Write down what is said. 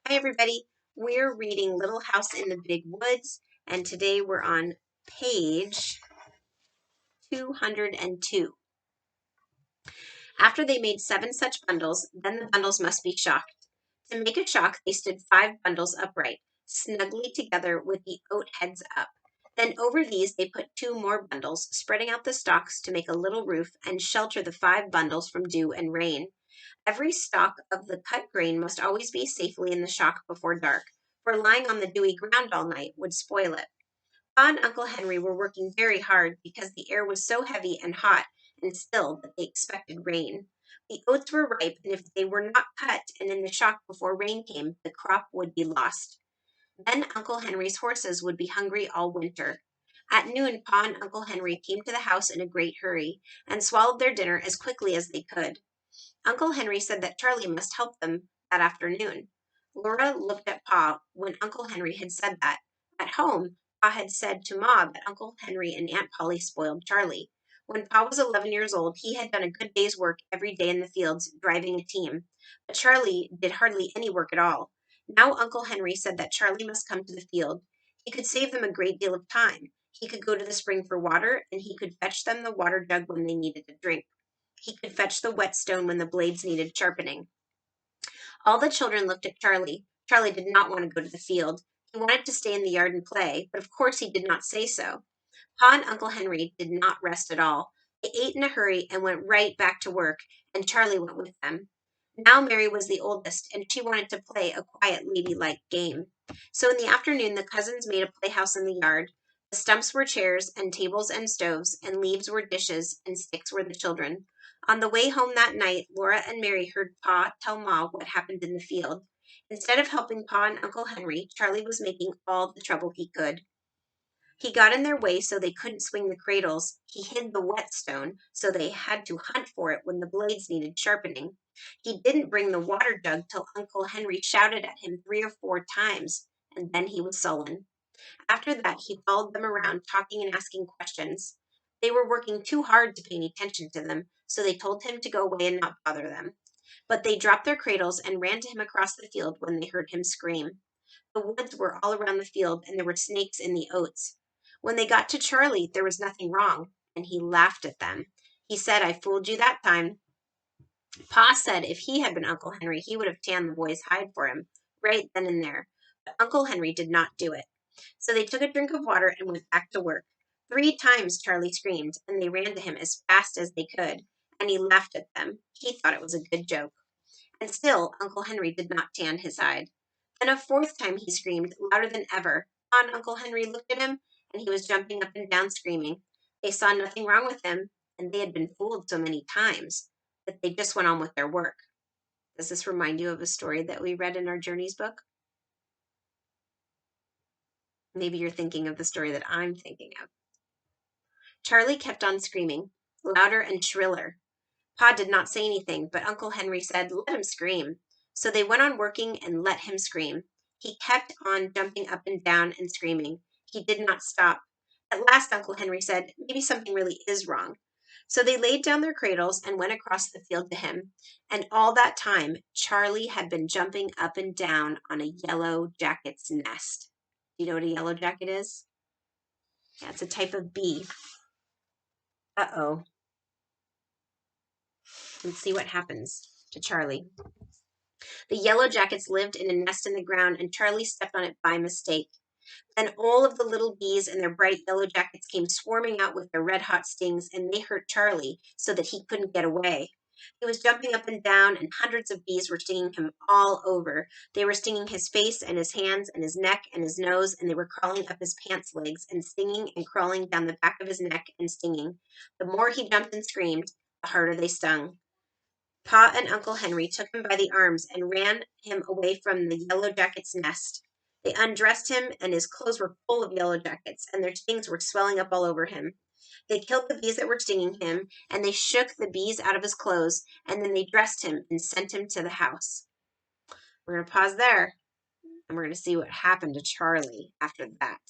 Hi, everybody. We're reading Little House in the Big Woods, and today we're on page 202. After they made 7 such bundles, then the bundles must be shocked. To make a shock, they stood 5 bundles upright, snugly together with the oat heads up. Then over these they put 2 more bundles, spreading out the stalks to make a little roof and shelter the 5 bundles from dew and rain. Every stalk of the cut grain must always be safely in the shock before dark, for lying on the dewy ground all night would spoil it. Pa and Uncle Henry were working very hard because the air was so heavy and hot and still that they expected rain. The oats were ripe, and if they were not cut and in the shock before rain came, the crop would be lost. Then Uncle Henry's horses would be hungry all winter. At noon, Pa and Uncle Henry came to the house in a great hurry and swallowed their dinner as quickly as they could. Uncle Henry said that Charlie must help them that afternoon. Laura looked at Pa when Uncle Henry had said that. At home, Pa had said to Ma that Uncle Henry and Aunt Polly spoiled Charlie. When Pa was 11 years old, he had done a good day's work every day in the fields, driving a team. But Charlie did hardly any work at all. Now Uncle Henry said that Charlie must come to the field. He could save them a great deal of time. He could go to the spring for water, and he could fetch them the water jug when they needed a drink. He could fetch the whetstone when the blades needed sharpening. All the children looked at Charlie. Charlie did not want to go to the field. He wanted to stay in the yard and play, but of course he did not say so. Pa and Uncle Henry did not rest at all. They ate in a hurry and went right back to work, and Charlie went with them. Now Mary was the oldest, and she wanted to play a quiet, ladylike game. So in the afternoon, the cousins made a playhouse in the yard. The stumps were chairs, and tables and stoves, and leaves were dishes, and sticks were the children. On the way home that night, Laura and Mary heard Pa tell Ma what happened in the field. Instead of helping Pa and Uncle Henry, Charlie was making all the trouble he could. He got in their way so they couldn't swing the cradles. He hid the whetstone so they had to hunt for it when the blades needed sharpening. He didn't bring the water jug till Uncle Henry shouted at him 3 or 4 times, and then he was sullen. After that, he followed them around, talking and asking questions. They were working too hard to pay any attention to them, so they told him to go away and not bother them. But they dropped their cradles and ran to him across the field when they heard him scream. The woods were all around the field, and there were snakes in the oats. When they got to Charlie, there was nothing wrong, and he laughed at them. He said, "I fooled you that time." Pa said if he had been Uncle Henry, he would have tanned the boy's hide for him, right then and there. But Uncle Henry did not do it. So they took a drink of water and went back to work. 3 times Charlie screamed, and they ran to him as fast as they could, and he laughed at them. He thought it was a good joke. And still Uncle Henry did not tan his hide. Then a 4th time he screamed, louder than ever. Pa and Uncle Henry looked at him, and he was jumping up and down screaming. They saw nothing wrong with him, and they had been fooled so many times that they just went on with their work. Does this remind you of a story that we read in our Journeys book? Maybe you're thinking of the story that I'm thinking of. Charlie kept on screaming, louder and shriller. Pa did not say anything, but Uncle Henry said, "Let him scream." So they went on working and let him scream. He kept on jumping up and down and screaming. He did not stop. At last Uncle Henry said, "Maybe something really is wrong." So they laid down their cradles and went across the field to him. And all that time, Charlie had been jumping up and down on a yellow jacket's nest. Do you know what a yellow jacket is? Yeah, it's a type of bee. Uh-oh. Let's see what happens to Charlie. The yellow jackets lived in a nest in the ground, and Charlie stepped on it by mistake. Then all of the little bees in their bright yellow jackets came swarming out with their red-hot stings, and they hurt Charlie so that he couldn't get away. He was jumping up and down, and hundreds of bees were stinging him all over. They were stinging his face and his hands and his neck and his nose, and they were crawling up his pants legs and stinging and crawling down the back of his neck and stinging. The more he jumped and screamed, the harder they stung. Pa and Uncle Henry took him by the arms and ran him away from the yellow jacket's nest. They undressed him, and his clothes were full of yellow jackets, and their stings were swelling up all over him. They killed the bees that were stinging him, and they shook the bees out of his clothes, and then they dressed him and sent him to the house. We're going to pause there, and we're going to see what happened to Charlie after that.